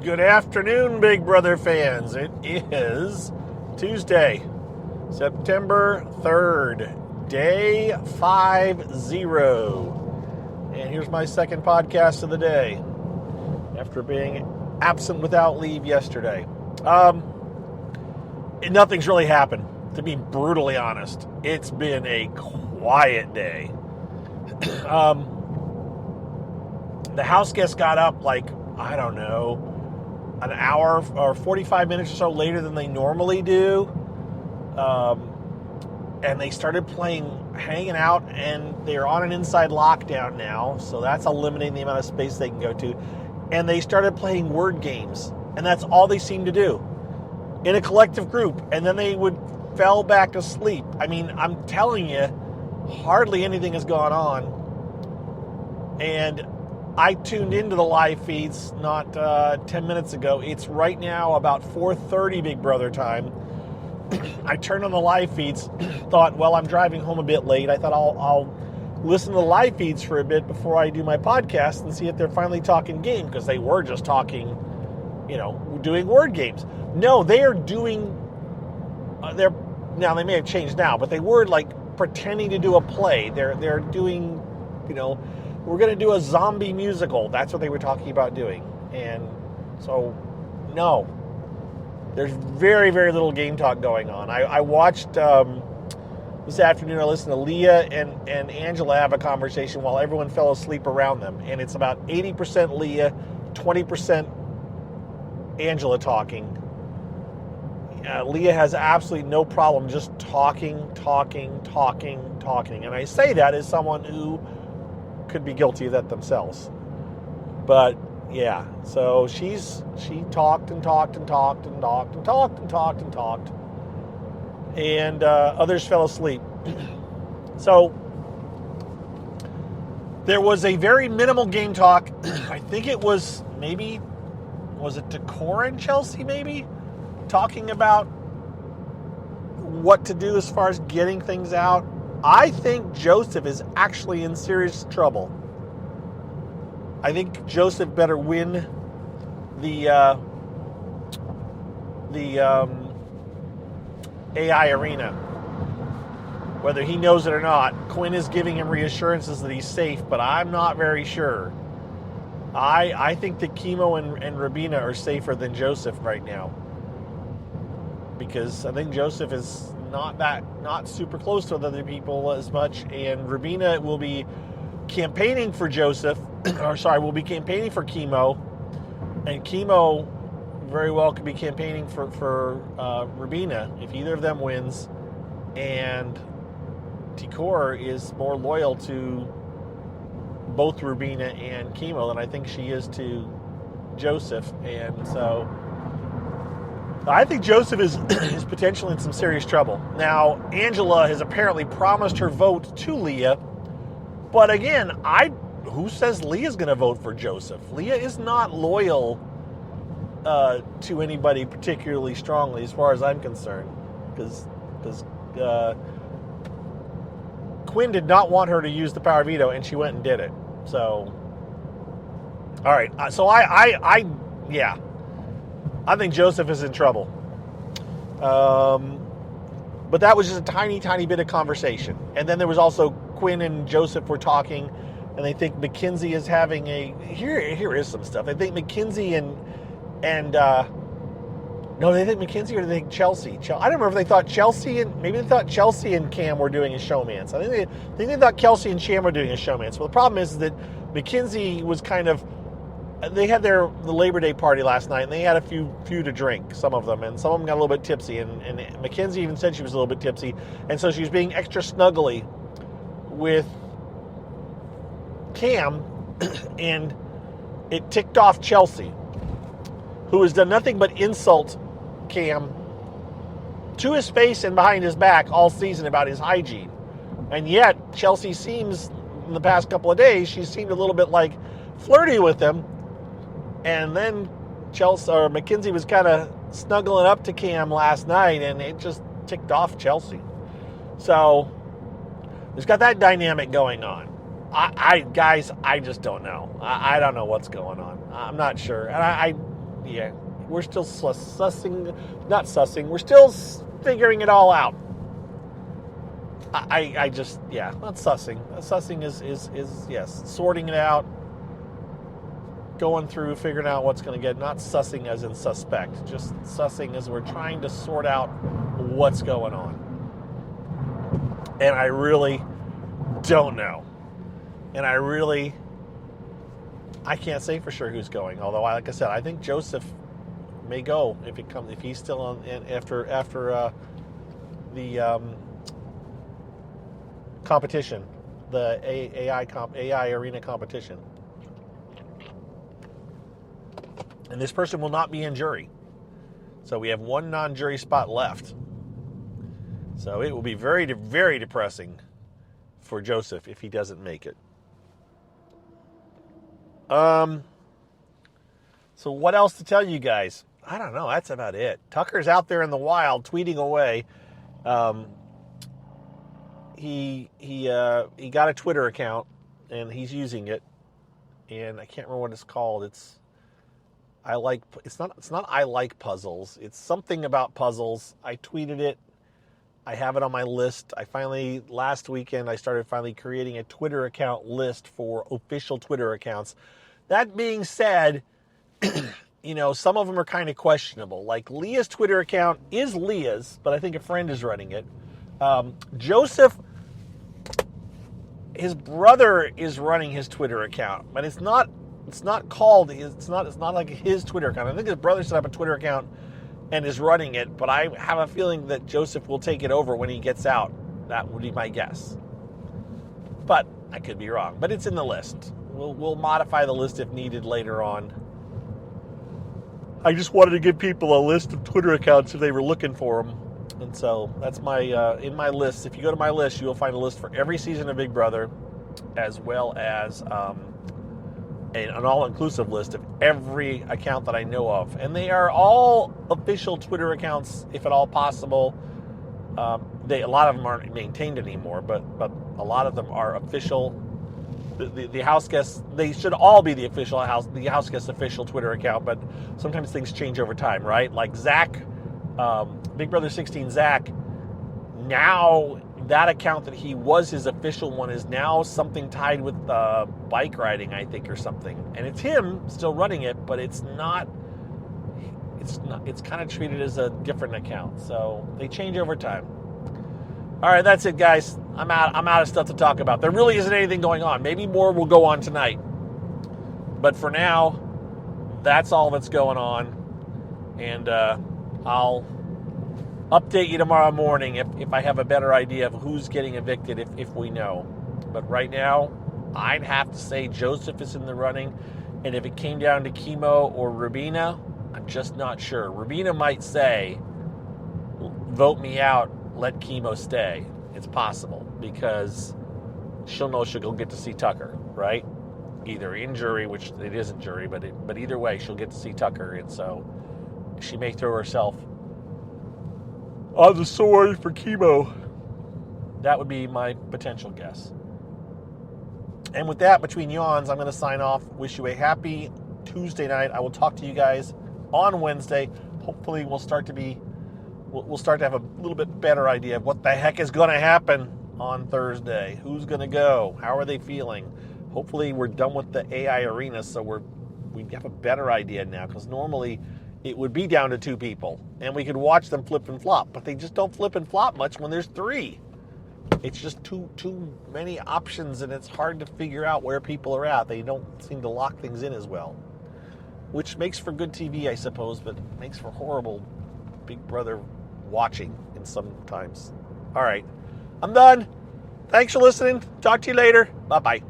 Good afternoon, Big Brother fans. It is Tuesday, September 3rd, day 50. And here's my second podcast of the day after being absent without leave yesterday. Nothing's really happened, to be brutally honest. It's been a quiet day. The house guests got up an hour or 45 minutes or so later than they normally do. And they started hanging out, and they're on an inside lockdown now, so that's eliminating the amount of space they can go to. And they started playing word games, and that's all they seem to do in a collective group. And then they fell back to sleep. I mean, I'm telling you, hardly anything has gone on. And I tuned into the live feeds not 10 minutes ago. It's right now about 4:30 Big Brother time. I turned on the live feeds, thought, well, I'm driving home a bit late. I thought I'll listen to the live feeds for a bit before I do my podcast and see if they're finally talking game, because they were just talking, doing word games. No, they are doing, now they may have changed now, but they were pretending to do a play. They're doing, we're going to do a zombie musical. That's what they were talking about doing. And so, no. There's very, very little game talk going on. I watched, this afternoon, I listened to Leah and Angela have a conversation while everyone fell asleep around them. And it's about 80% Leah, 20% Angela talking. Leah has absolutely no problem just talking. And I say that as someone who could be guilty of that themselves. But yeah, so she talked and others fell asleep. So there was a very minimal game talk. I think it was Decor and Chelsea maybe talking about what to do as far as getting things out. I think Joseph is actually in serious trouble. I think Joseph better win the AI arena. Whether he knows it or not, Quinn is giving him reassurances that he's safe, but I'm not very sure. I think that Chemo and Rabina are safer than Joseph right now, because I think Joseph is not super close to other people as much, and Rabina will be campaigning for Joseph, will be campaigning for Chemo, and Chemo very well could be campaigning for Rabina if either of them wins, and Decor is more loyal to both Rabina and Chemo than I think she is to Joseph, and so I think Joseph is potentially in some serious trouble. Now, Angela has apparently promised her vote to Leah, but again, who says Leah's going to vote for Joseph? Leah is not loyal to anybody particularly strongly, as far as I'm concerned, because Quinn did not want her to use the power veto, and she went and did it. So, all right. So I think Joseph is in trouble. But that was just a tiny, tiny bit of conversation. And then there was also Quinn and Joseph were talking, and they think Mackenzie is having here is some stuff. I think Mackenzie they think Mackenzie, or they think Chelsea. I don't remember if they thought Chelsea and Cam were doing a showmance. I think they thought Kelsey and Cam were doing a showmance. Well, the problem is that Mackenzie was they had the Labor Day party last night, and they had a few to drink, some of them, and some of them got a little bit tipsy, and Mackenzie even said she was a little bit tipsy, and so she was being extra snuggly with Cam, and it ticked off Chelsea, who has done nothing but insult Cam to his face and behind his back all season about his hygiene. And yet, Chelsea seems, in the past couple of days, she seemed a little bit flirty with him. And then Mackenzie was kind of snuggling up to Cam last night, and it just ticked off Chelsea. So there's got that dynamic going on. I just don't know. I don't know what's going on. I'm not sure. And Yeah, we're still we're still figuring it all out. I just, yeah, not sussing. Sussing is yes, sorting it out, going through, figuring out what's going to get, not sussing as in suspect, just sussing as we're trying to sort out what's going on. And I really don't know. And I can't say for sure who's going. Although, like I said, I think Joseph may go if he's still on after the competition, the AI arena competition. And this person will not be in jury. So we have one non-jury spot left. So it will be very, very depressing for Joseph if he doesn't make it. So what else to tell you guys? I don't know. That's about it. Tucker's out there in the wild tweeting away. He got a Twitter account and he's using it. And I can't remember what it's called. It's not I like puzzles. It's something about puzzles. I tweeted it. I have it on my list. Last weekend, I started creating a Twitter account list for official Twitter accounts. That being said, some of them are kind of questionable. Like Leah's Twitter account is Leah's, but I think a friend is running it. Joseph, his brother is running his Twitter account, but it's not like his Twitter account. I think his brother set up a Twitter account and is running it, but I have a feeling that Joseph will take it over when he gets out. That would be my guess. But I could be wrong. But it's in the list. We'll modify the list if needed later on. I just wanted to give people a list of Twitter accounts if they were looking for them. And so that's my in my list. If you go to my list, you will find a list for every season of Big Brother, as well as an all-inclusive list of every account that I know of. And they are all official Twitter accounts, if at all possible. A lot of them aren't maintained anymore, but a lot of them are official. The house guests, they should all be the house guest official Twitter account, but sometimes things change over time, right? Like Zach, Big Brother 16 Zach, now that account that he was his official one is now something tied with bike riding, I think, or something. And it's him still running it, but it's kind of treated as a different account. So they change over time. All right, that's it, guys. I'm out of stuff to talk about. There really isn't anything going on. Maybe more will go on tonight. But for now, that's all that's going on. And I'll update you tomorrow morning if I have a better idea of who's getting evicted, if we know. But right now, I'd have to say Joseph is in the running. And if it came down to Chemo or Rubina, I'm just not sure. Rubina might say, vote me out, let Chemo stay. It's possible because she'll know she'll get to see Tucker, right? Either in jury, which it isn't jury, but either way, she'll get to see Tucker. And so she may throw herself on the sword for Chemo. That would be my potential guess. And with that, between yawns, I'm going to sign off. Wish you a happy Tuesday night. I will talk to you guys on Wednesday. Hopefully we'll start to have a little bit better idea of what the heck is going to happen on Thursday. Who's going to go? How are they feeling? Hopefully we're done with the AI arena, so we have a better idea now, because normally it would be down to 2 people, and we could watch them flip and flop, but they just don't flip and flop much when there's 3. It's just too many options, and it's hard to figure out where people are at. They don't seem to lock things in as well, which makes for good TV, I suppose, but makes for horrible Big Brother watching in sometimes. All right, I'm done. Thanks for listening. Talk to you later. Bye-bye.